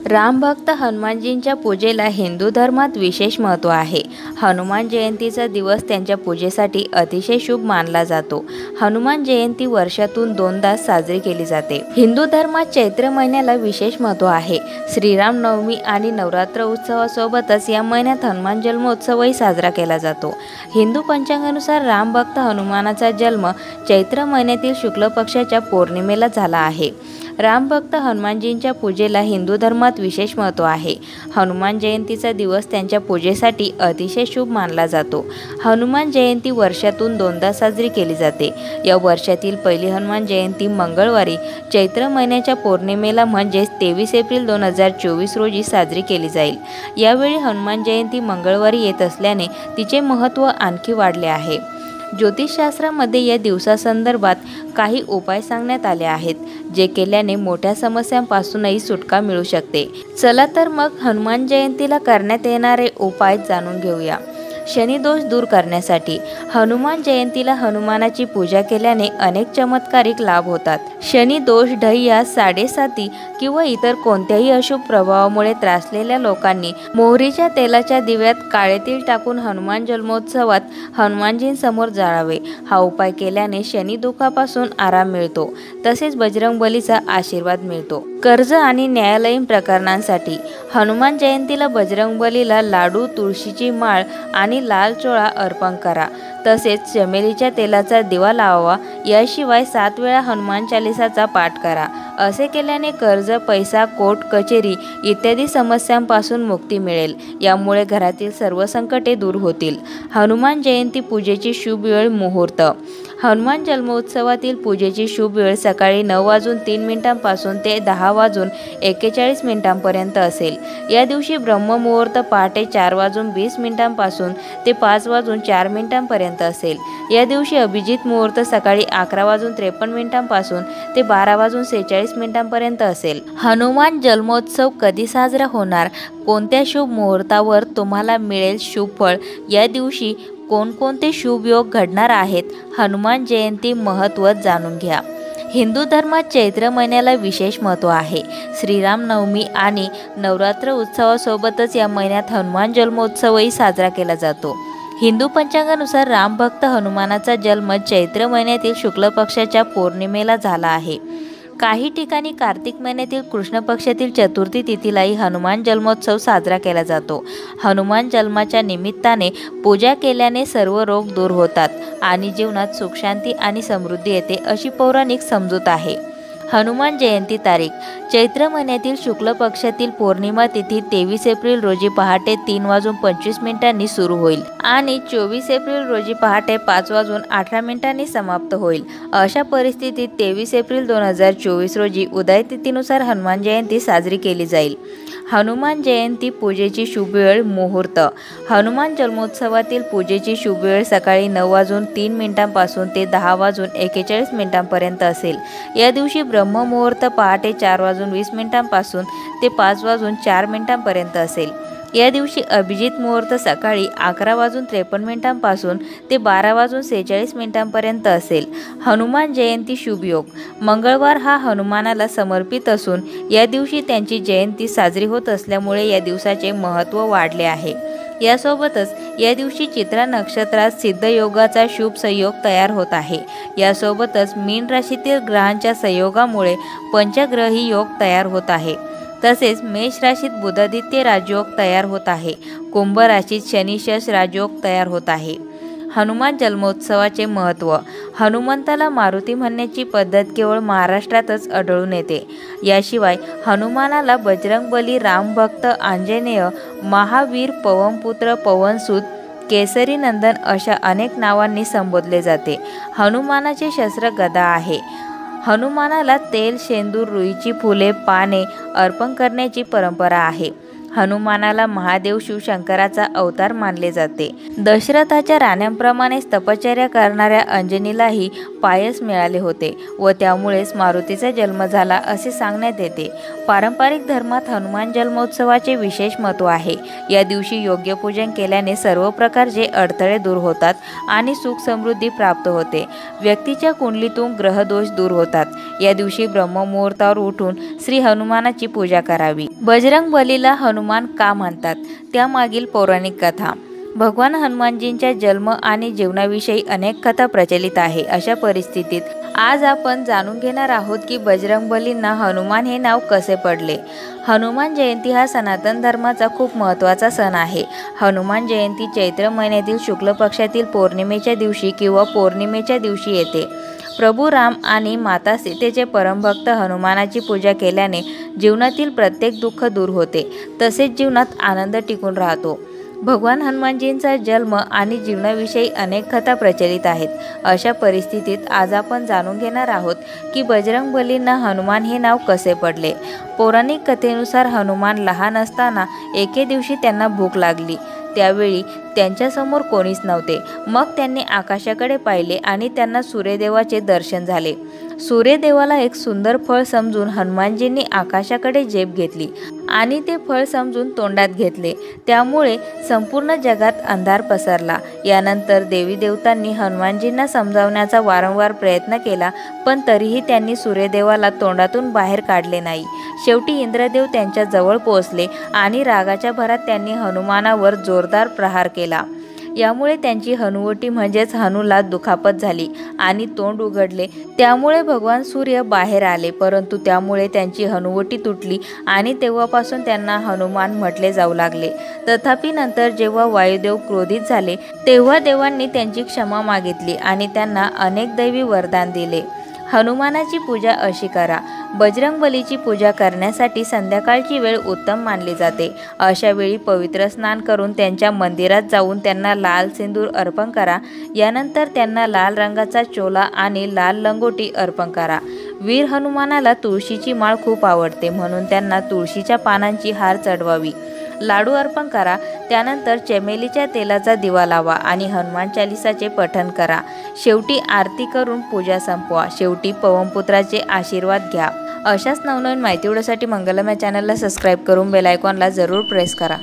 रामभक्त हनुमानजींच्या पूजेला हिंदू धर्मात विशेष महत्त्व आहे। हनुमान जयंतीचा दिवस त्यांच्या पूजेसाठी अतिशय शुभ मानला जातो। हनुमान जयंती वर्षातून दोनदा साजरी केली जाते। हिंदू धर्मात चैत्र महिन्याला विशेष महत्त्व आहे। श्रीराम नवमी आणि नवरात्र उत्सवासोबतच या महिन्यात हनुमान जन्मोत्सवही साजरा केला जातो। हिंदू पंचांगानुसार रामभक्त हनुमानाचा जन्म चैत्र महिन्यातील शुक्ल पक्षाच्या पौर्णिमेला झाला आहे। रामभक्त हनुमानजींच्या पूजेला हिंदू धर्मात विशेष महत्त्व आहे। हनुमान जयंतीचा दिवस त्यांच्या पूजेसाठी अतिशय शुभ मानला जातो। हनुमान जयंती वर्षातून दोनदा साजरी केली जाते। या वर्षातील पहिली हनुमान जयंती मंगळवारी चैत्र महिन्याच्या पौर्णिमेला म्हणजेच 23 एप्रिल 2024 रोजी साजरी केली जाईल। यावेळी हनुमान जयंती मंगळवारी येत असल्याने तिचे महत्त्व आणखी वाढले आहे। ज्योतिषशास्त्रामध्ये या दिवसासंदर्भात काही उपाय सांगण्यात आले आहेत, जे केल्याने मोठ्या समस्यांपासूनही सुटका मिळू शकते। चला तर मग हनुमान जयंतीला करण्यात येणारे उपाय जाणून घेऊया। शनिदोष दूर करण्यासाठी हनुमान जयंतीला हनुमानाची पूजा केल्याने अनेक चमत्कारिक लाभ होतात। शनिदोष, ढय्या, साडेसाती किंवा इतर कोणत्याही अशुभ प्रभावामुळे त्रासलेल्या लोकांनी मोहरीच्या तेलाच्या दिव्यात काळे तीळ टाकून हनुमान जन्मोत्सवात हनुमानजींसमोर जाळावे। हा उपाय केल्याने शनी दुःखापासून आराम मिळतो, तसेच बजरंगबलीचा आशीर्वाद मिळतो। कर्ज आणि न्यायालयीन प्रकरणांसाठी हनुमान जयंतीला बजरंगबलीला लाडू, तुळशीची माळ आणि लाल चोळा अर्पण करा। तसेच चमेलीच्या तेलाचा दिवा लावावा। याशिवाय 7 वेळा हनुमान चालीसाचा पाठ करा। असे केल्याने कर्ज, पैसा, कोर्ट कचेरी इत्यादी समस्यांपासून मुक्ती मिळेल। यामुळे घरातील सर्व संकटे दूर होतील। हनुमान जयंती पूजेची शुभ वेळ, मुहूर्त। हनुमान जन्मोत्सवातील पूजेची शुभ वेळ सकाळी 9:03 पासून ते 10:41 पर्यंत असेल। या दिवशी ब्रह्ममुहूर्त पहाटे 4:20 पासून ते 5:04 पर्यंत असेल। या दिवशी अभिजित मुहूर्त सकाळी 11:53 पासून ते 12:46 पर्यंत असेल। हनुमान जन्मोत्सव कधी साजरा होणार, कोणत्या शुभ मुहूर्तावर तुम्हाला मिळेल शुभ फळ, या दिवशी कोणकोणते शुभ योग घडणार आहेत, हनुमान जयंती महत्त्व जाणून घ्या। हिंदू धर्मात चैत्र महिन्याला विशेष महत्त्व आहे। श्रीराम नवमी आणि नवरात्र उत्सवासोबतच या महिन्यात हनुमान जन्मोत्सवही साजरा केला जातो। हिंदू पंचांगानुसार रामभक्त हनुमानाचा जन्म चैत्र महिन्यातील शुक्ल पक्षाच्या पौर्णिमेला झाला आहे। काही ठिकाणी कार्तिक महिन्यातील कृष्ण पक्षातील चतुर्थी तिथीलाही हनुमान जन्मोत्सव साजरा केला जातो। हनुमान जन्माच्या निमित्ताने पूजा केल्याने सर्व रोग दूर होतात आणि जीवनात सुख, शांती आणि समृद्धी येते, अशी पौराणिक समजूत आहे। हनुमान जयंती तारीख: चैत्र महिन्यातील शुक्ल पक्षातील पौर्णिमा तिथी 23 एप्रिल रोजी पहाटे 3:25 सुरू होईल आणि 24 एप्रिल रोजी पहाटे 5:18 समाप्त होईल। अशा परिस्थितीत 23 एप्रिल 2024 रोजी उदय तिथीनुसार हनुमान जयंती साजरी केली जाईल। हनुमान जयंती पूजेची शुभ वेळ, मुहूर्त। हनुमान जन्मोत्सवातील पूजेची शुभ वेळ सकाळी 9:03 पासून ते 10:41 पर्यंत असेल। या दिवशी ब्रह्ममुहूर्त पहाटे 4:20 पासून ते 5:04 पर्यंत असेल। या दिवशी अभिजित मुहूर्त सकाळी 11:53 पासून ते 12:46 पर्यंत असेल। हनुमान जयंती शुभ योग: मंगळवार हा हनुमानाला समर्पित असून या दिवशी त्यांची जयंती साजरी होत असल्यामुळे या दिवसाचे महत्त्व वाढले आहे। यासोबतच या दिवशी चित्रा नक्षत्रात सिद्धयोगाचा शुभ संयोग तयार होत आहे। यासोबतच मीन राशीतील ग्रहांच्या संयोगामुळे पंचग्रही योग तयार होत आहे। तसेच मेष राशीत बुधादित्य राजयोग तयार होत आहे। कुंभ राशीत शनिशश राजयोग तयार होत आहे। हनुमान जन्मोत्सवाचे महत्त्व: हनुमंताला मारुती म्हणण्याची पद्धत केवळ महाराष्ट्रातच आढळून येते। याशिवाय हनुमानाला बजरंगबली, रामभक्त, आंजनेय, महावीर, पवनपुत्र, पवनसुत, केसरी नंदन अशा अनेक नावांनी संबोधले जाते। हनुमानाचे शस्त्र गदा आहे। हनुमानाला तेल, शेंदूर, रुईची फुले, पाने अर्पण करण्याची परंपरा आहे। हनुमानाला महादेव शिवशंकराचा अवतार मानले जाते। दशरथाच्या राण्यांप्रमाणेच तपश्चर्या करणाऱ्या अंजनीलाही पायस मिळाले होते व त्यामुळेच मारुतीचा जन्म झाला असे सांगण्यात येते। पारंपरिक धर्मात हनुमान जन्मोत्सवाचे विशेष महत्त्व आहे। या दिवशी योग्य पूजन केल्याने सर्व प्रकारचे अडथळे दूर होतात आणि सुख समृद्धी प्राप्त होते। व्यक्तीच्या कुंडलीतून ग्रहदोष दूर होतात। या दिवशी ब्रह्ममुहूर्तावर उठून श्री हनुमानाची पूजा करावी। बजरंग बलीला हनुमान का म्हणतात त्यामागील पौराणिक कथा। भगवान हनुमानजींच्या जन्म आणि जीवनाविषयी अनेक कथा प्रचलित आहे। अशा परिस्थितीत आज आपण जाणून घेणार आहोत की बजरंगबलींना हनुमान हे नाव कसे पडले। हनुमान जयंती हा सनातन धर्माचा खूप महत्त्वाचा सण आहे। हनुमान जयंती चैत्र महिन्यातील शुक्ल पक्षातील पौर्णिमेच्या दिवशी किंवा पौर्णिमेच्या दिवशी येते। प्रभू राम आणि माता सीतेचे परमभक्त हनुमानाची पूजा केल्याने जीवनातील प्रत्येक दुःख दूर होते, तसेच जीवनात आनंद टिकून राहतो। भगवान हनुमानजींचा जन्म आणि जीवनाविषयी अनेक कथा प्रचलित आहेत। अशा परिस्थितीत आज आपण जाणून घेणार आहोत की बजरंगबलींना हनुमान हे नाव कसे पडले। पौराणिक कथेनुसार हनुमान लहान असताना एके दिवशी त्यांना भूक लागली। त्यावेळी त्यांच्यासमोर कोणीच नव्हते। मग त्यांनी आकाशाकडे पाहिले आणि त्यांना सूर्यदेवाचे दर्शन झाले। सूर्यदेवाला एक सुंदर फळ समजून हनुमानजींनी आकाशाकडे झेप घेतली आणि ते फळ समजून तोंडात घेतले। त्यामुळे संपूर्ण जगात अंधार पसरला। यानंतर देवी देवतांनी हनुमानजींना समजावण्याचा वारंवार प्रयत्न केला, पण तरीही त्यांनी सूर्यदेवाला तोंडातून बाहेर काढले नाही। शेवटी इंद्रदेव त्यांच्या जवळ पोहोचले आणि रागाच्या भरात त्यांनी हनुमानावर जोरदार प्रहार केला। यामुळे त्यांची हनुवटी म्हणजेच हनुला दुखापत झाली आणि तोंड उघडले। त्यामुळे भगवान सूर्य बाहेर आले, परंतु त्यामुळे त्यांची हनुवटी तुटली आणि तेव्हापासून त्यांना हनुमान म्हटले जाऊ लागले। तथापि नंतर जेव्हा वायुदेव क्रोधित झाले तेव्हा देवांनी त्यांची क्षमा मागितली आणि त्यांना अनेक दैवी वरदान दिले। हनुमानाची पूजा अशी करा। बजरंगबलीची पूजा करण्यासाठी संध्याकाळची वेळ उत्तम मानली जाते। अशा वेळी पवित्र स्नान करून त्यांच्या मंदिरात जाऊन त्यांना लाल सिंदूर अर्पण करा। यानंतर त्यांना लाल रंगाचा चोला आणि लाल लंगोटी अर्पण करा। वीर हनुमानाला तुळशीची माळ खूप आवडते, म्हणून त्यांना तुळशीच्या पानांची हार चढवावी। लाडू अर्पण करा। त्यानंतर चमेलीच्या तेलाचा दिवा लावा आणि हनुमान चालिसाचे पठण करा। शेवटी आरती करून पूजा संपवा। शेवटी पवनपुत्राचे आशीर्वाद घ्या। अशाच नवनवीन माहिती मिळवण्यासाठी मंगलमय चॅनलला सबस्क्राईब करून बेल आयकॉनला जरूर प्रेस करा।